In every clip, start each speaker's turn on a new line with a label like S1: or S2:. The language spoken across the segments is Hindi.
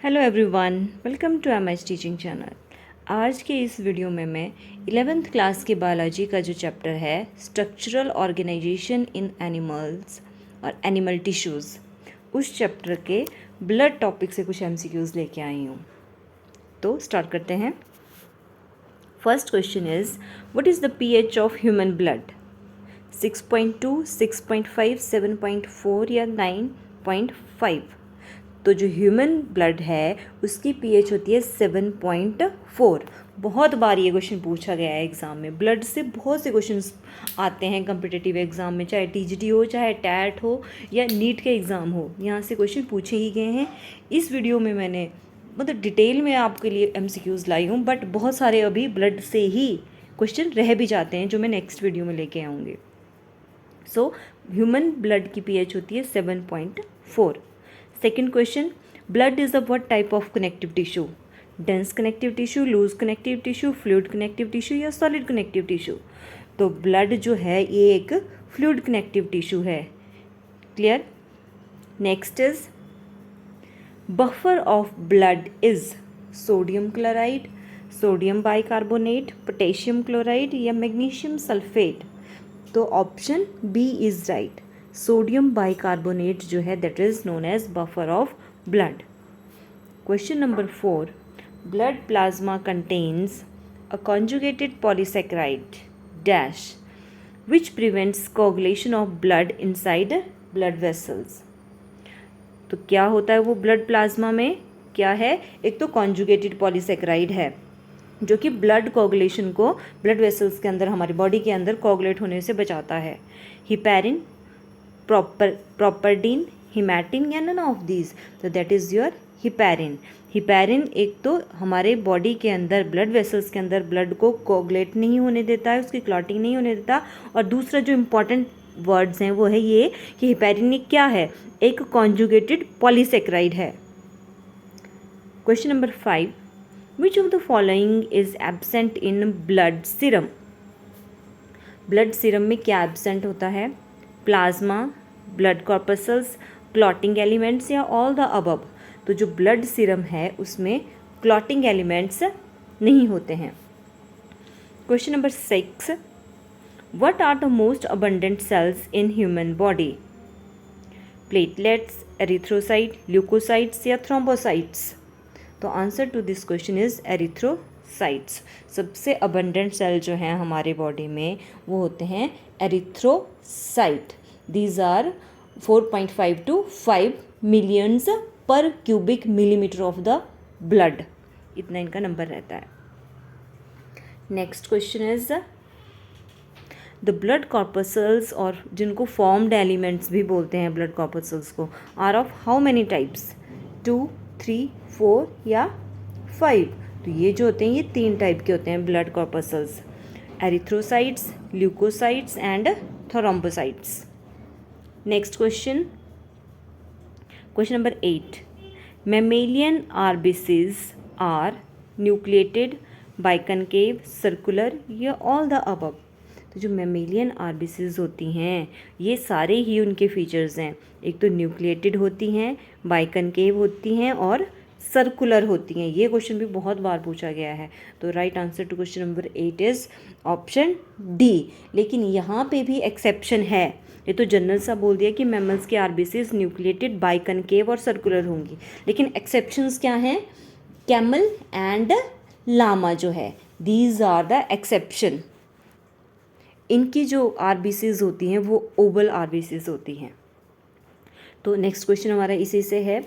S1: Hello everyone, welcome to MH teaching channel. आज के इस वीडियो में मैं 11th क्लास के बायोलॉजी का जो चैप्टर है स्ट्रक्चरल ऑर्गेनाइजेशन इन एनिमल्स और एनिमल टिश्यूज़, उस चैप्टर के ब्लड टॉपिक से कुछ एमसीक्यूज़ लेके आई हूँ। तो स्टार्ट करते हैं। First question is what is the pH of human blood? 6.2, 6.5, 7.4 या 9.5? तो जो ह्यूमन ब्लड है उसकी पीएच होती है 7.4। बहुत बार ये क्वेश्चन पूछा गया है एग्ज़ाम में। ब्लड से बहुत से क्वेश्चंस आते हैं कम्पिटिटिव एग्ज़ाम में, चाहे टीजीटी हो, चाहे टैट हो या नीट के एग्ज़ाम हो, यहाँ से क्वेश्चन पूछे ही गए हैं। इस वीडियो में मैंने डिटेल में आपके लिए एमसीक्यूज़ लाई हूँ, बट बहुत सारे अभी ब्लड से ही क्वेश्चन रह भी जाते हैं जो मैं नेक्स्ट वीडियो में लेके आऊँगी। सो ह्यूमन ब्लड की पीएच होती है 7.4। Second question, blood is a what type of connective tissue? Dense connective tissue, loose connective tissue, fluid connective tissue या सॉलिड कनेक्टिव टिश्यू? तो ब्लड जो है ये एक फ्लूइड कनेक्टिव टिश्यू है। Clear? Next is buffer of blood is sodium chloride, sodium bicarbonate, potassium chloride या मैग्नीशियम सल्फेट? तो option B is right. Sodium bicarbonate जो है that is known as buffer of blood. Question number 4, blood plasma contains a conjugated polysaccharide dash which prevents coagulation of blood inside blood vessels? तो क्या होता है वो ब्लड प्लाज्मा में? क्या है? एक तो कॉन्जुगेटेड पॉलीसेक्राइड है जो कि ब्लड कोगुलेशन को ब्लड वेसल्स के अंदर, हमारी बॉडी के अंदर कोगुलेट होने से बचाता है। हिपैरिन, प्रोपर्डीन, हिमैटिन या नन ऑफ दीज? तो that is your heparin. Heparin एक तो हमारे बॉडी के अंदर ब्लड वेसल्स के अंदर ब्लड को कोगुलेट नहीं होने देता है, उसकी क्लॉटिंग नहीं होने देता। और दूसरा जो इम्पॉर्टेंट वर्ड्स हैं वो है ये कि हिपैरिन क्या है? एक कॉन्जुगेटेड पॉलीसेक्राइड है। Question number 5, Which of the following is absent in blood serum? Blood serum में क्या एब्सेंट होता है? Plasma, blood corpuscles, clotting elements या ऑल द अबव? तो जो ब्लड सीरम है उसमें क्लॉटिंग एलिमेंट्स नहीं होते हैं। Question number 6, What are the most abundant cells in human body? Platelets, erythrocyte, leukocytes या थ्रोम्बोसाइट्स? तो answer to this question is erythrocytes. सबसे अबंडेंट सेल जो हैं हमारे बॉडी में वो होते हैं erythrocyte. These are 4.5 to 5 millions per cubic millimetre of the blood, इतना इनका नंबर रहता है। Next question is the blood corpuscles, और जिनको फॉर्म्ड एलिमेंट्स भी बोलते हैं ब्लड कॉर्पसल्स को, are of how many types? 2, 3, 4 या 5? तो ये जो होते हैं ये 3 टाइप के होते हैं blood corpuscles, erythrocytes, leucocytes and thrombocytes. Next question, question number 8, mammalian RBCs are nucleated, biconcave, circular या ऑल द अबव? तो जो मैमेलियन आरबीसीज होती हैं ये सारे ही उनके फीचर्स हैं। एक तो न्यूक्लिएटेड होती हैं, बाइकनकेव होती हैं और सर्कुलर होती हैं। ये क्वेश्चन भी बहुत बार पूछा गया है। तो right answer to question number 8 is option D. लेकिन यहाँ पे भी एक्सेप्शन है। ये तो जनरल सा बोल दिया कि मैमल्स के आरबीसीज न्यूक्लिएटेड, बाइकनकेव और सर्कुलर होंगी, लेकिन एक्सेप्शंस क्या हैं? कैमल एंड लामा जो है, दीज आर द एक्सेप्शन। इनकी जो आरबीसीज होती हैं वो ओवल आरबीसीज होती हैं। तो नेक्स्ट क्वेश्चन हमारा इसी से है,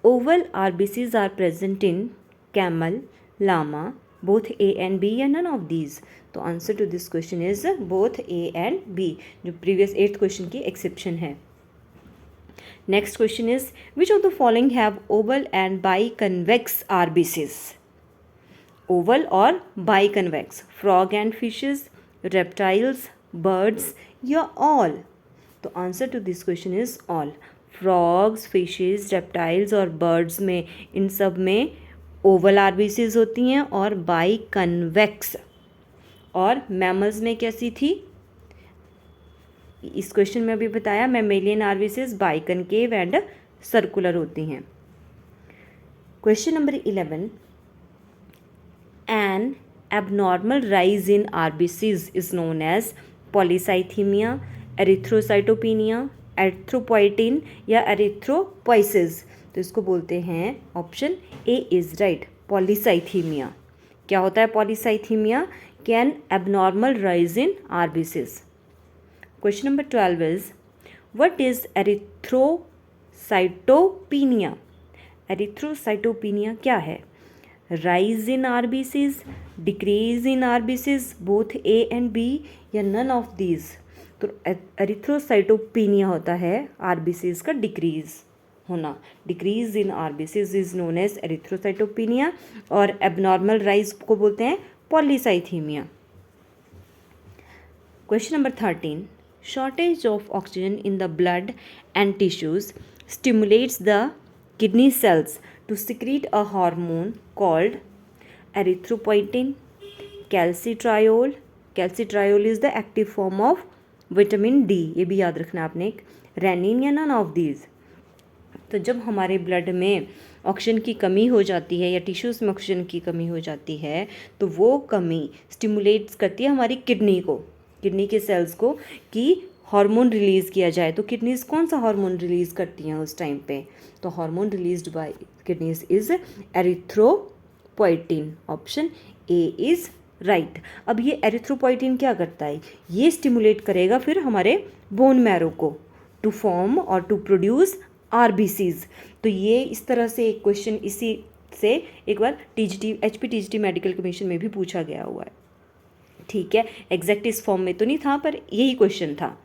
S1: oval RBCs are present in camel, llama, both A and B या नन ऑफ दीज? तो answer to this question is both A and B, जो प्रीवियस 8th क्वेश्चन की एक्सेप्शन है। Next question is which of the following have oval and biconvex RBCs? Oval और biconvex, frog and fishes, reptiles, birds या ऑल? तो answer to this question is all. Frogs, fishes, reptiles और बर्ड्स में, इन सब में ओवल आरबीसीज होती हैं और बाई कन्वेक्स। और मैमल्स में कैसी थी? इस क्वेश्चन में अभी बताया, mammalian RBCs by concave and circular होती हैं। Question number 11, an abnormal rise in RBCs is known as polycythemia, erythrocytopenia, erythropoietin या एरिथ्रोपोइसिस। तो इसको बोलते हैं, option A is right, polycythemia. क्या होता है polycythemia? Can abnormal rise in RBCs. Question number 12 is what is erythrocytopenia. Erythrocytopenia क्या है? Rise in RBCs, decrease in RBCs, both A and B, या नन ऑफ दीज। तो एरिथ्रोसाइटोपिनिया होता है आरबीसीज का डिक्रीज होना। Decrease in RBCs is known as erythrocytopenia, और एबनॉर्मल राइज को बोलते हैं polycythaemia. Question number 13, shortage of oxygen in the blood and tissues stimulates the kidney cells to secrete a hormone called erythropoietin, calcitriol. Calcitriol is the active form of vitamin D, ये भी याद रखना आपने। रेनिन या नन ऑफ दीज। तो जब हमारे ब्लड में ऑक्सीजन की कमी हो जाती है या टिश्यूज़ में ऑक्सीजन की कमी हो जाती है, तो वो कमी स्टिमुलेट्स करती है हमारी किडनी को, किडनी के सेल्स को, कि हार्मोन रिलीज़ किया जाए। तो किडनीज़ कौन सा हार्मोन रिलीज़ करती हैं उस टाइम पे? तो hormone released by kidneys is erythropoietin. Option A is right. अब ये एरिथ्रोपोइटिन क्या करता है? ये स्टिमुलेट करेगा फिर हमारे बोन मैरो को टू फॉर्म और टू प्रोड्यूस आरबीसीज। तो ये इस तरह से एक क्वेश्चन इसी से एक बार टीजीटी एचपीटीजीटी मेडिकल कमीशन में भी पूछा गया हुआ है। ठीक है, एग्जैक्ट इस फॉर्म में तो नहीं था, पर यही क्वेश्चन था।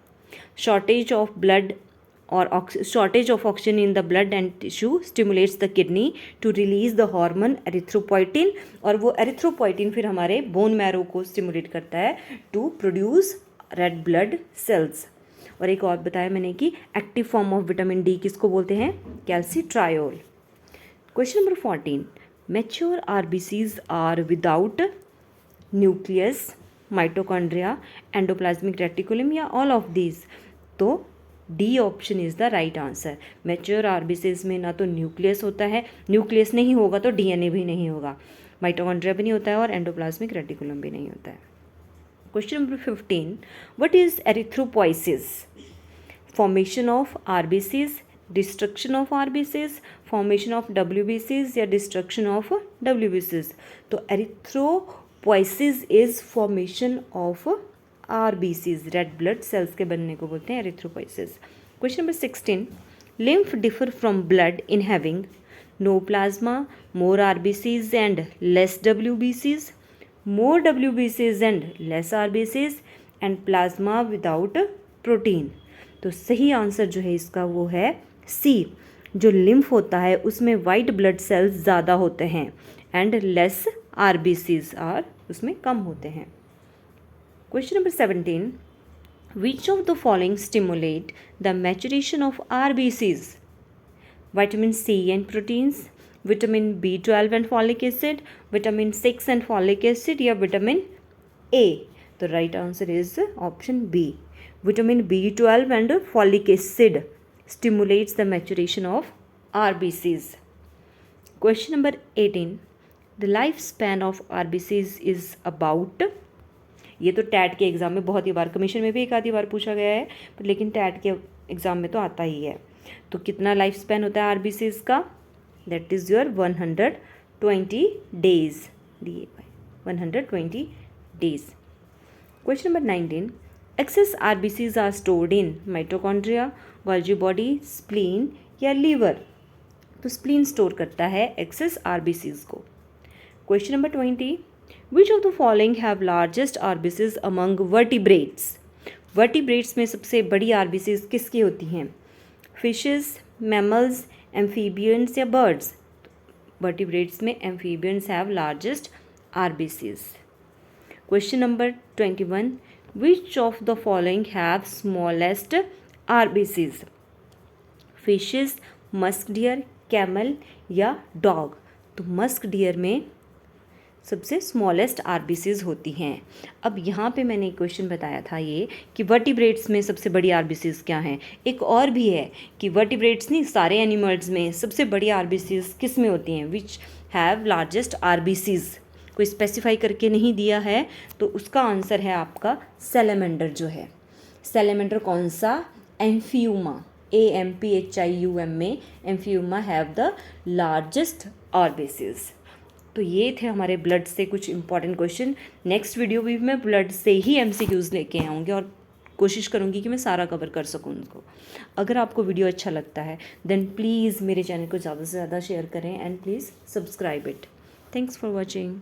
S1: शॉर्टेज ऑफ ब्लड और shortage of oxygen in the blood and tissue stimulates the kidney to release the hormone erythropoietin, और वो एरिथ्रोपोइटिन फिर हमारे बोन मैरो को स्टिमुलेट करता है to produce red blood cells. और एक और बताया मैंने कि active form of vitamin D किसको बोलते हैं? Calcitriol. Question number 14, mature RBCs are without nucleus, mitochondria, endoplasmic reticulum, या ऑल ऑफ दीज। तो D option is the right answer. Mature RBCs में ना तो न्यूक्लियस होता है, न्यूक्लियस नहीं होगा तो डीएनए भी नहीं होगा, माइटोकॉन्ड्रिया भी नहीं होता है, और एंडोप्लाज्मिक रेटिकुलम भी नहीं होता है। Question number 15, what is erythropoiesis? Formation of RBCs, destruction of RBCs, formation of डब्ल्यूबीसीज, या डिस्ट्रक्शन ऑफ डब्ल्यूबीसीज। तो erythropoiesis is formation of RBCs, red blood sales के बनने को बोलते हैं erythropoiesis. Question number 16, lymph differ from blood in having no plasma, more RBCs and less डब्ल्यूबीसीज, more डब्ल्यूबीसीज and less RBCs, and plasma without protein. तो सही आंसर जो है इसका वो है सी। जो लिम्फ होता है उसमें वाइट ब्लड सेल्स ज़्यादा होते हैं एंड लेस आरबीसीज आर उसमें कम होते हैं। Question number 17, which of the following stimulate the maturation of RBCs? Vitamin C and proteins, vitamin B12 and folic acid, vitamin 6 and folic acid, या vitamin A? The right answer is option B. Vitamin B12 and folic acid stimulates the maturation of RBCs. Question number 18, the lifespan of RBCs is about। ये तो टैट के एग्ज़ाम में बहुत ही बार, कमीशन में भी एक आधी बार पूछा गया है, पर लेकिन टैट के एग्ज़ाम में तो आता ही है। तो कितना लाइफ स्पैन होता है आरबीसीज का? दैट इज़ योर 120 डेज, दिए 120 days. Question number 19, excess RBCs are stored in mitochondria, Golgi body, spleen, या लीवर। तो स्प्लीन स्टोर करता है एक्सेस आरबीसीज को। Question number 20, Which of the following have largest RBCs among vertebrates? Vertebrates में सबसे बड़ी RBCs किसकी होती हैं? Fishes, mammals, amphibians, या birds? Vertebrates में amphibians have largest RBCs. Question number 21, which of the following have smallest RBCs? Fishes, musk deer, camel, या dog? तो musk deer में सबसे स्मॉलेस्ट आरबीसीज होती हैं। अब यहाँ पे मैंने एक क्वेश्चन बताया था ये कि वर्टिब्रेट्स में सबसे बड़ी आरबीसीज क्या हैं। एक और भी है कि वर्टिब्रेट्स नहीं, सारे एनिमल्स में सबसे बड़ी आरबीसीज किस में होती हैं, विच हैव लार्जेस्ट आरबीसीज। कोई स्पेसिफाई करके नहीं दिया है, तो उसका आंसर है आपका सैलेमेंडर जो है। सैलेमेंडर कौन सा? एम्फियूमा, AMPHIUM में एम्फियूमा हैव द लार्जेस्ट आरबीसीज। तो ये थे हमारे ब्लड से कुछ इंपॉर्टेंट क्वेश्चन। नेक्स्ट वीडियो भी मैं ब्लड से ही MCQs लेके आऊँगी और कोशिश करूँगी कि मैं सारा कवर कर सकूँ उनको। अगर आपको वीडियो अच्छा लगता है देन प्लीज़ मेरे चैनल को ज़्यादा से ज़्यादा शेयर करें and please subscribe it. Thanks for watching.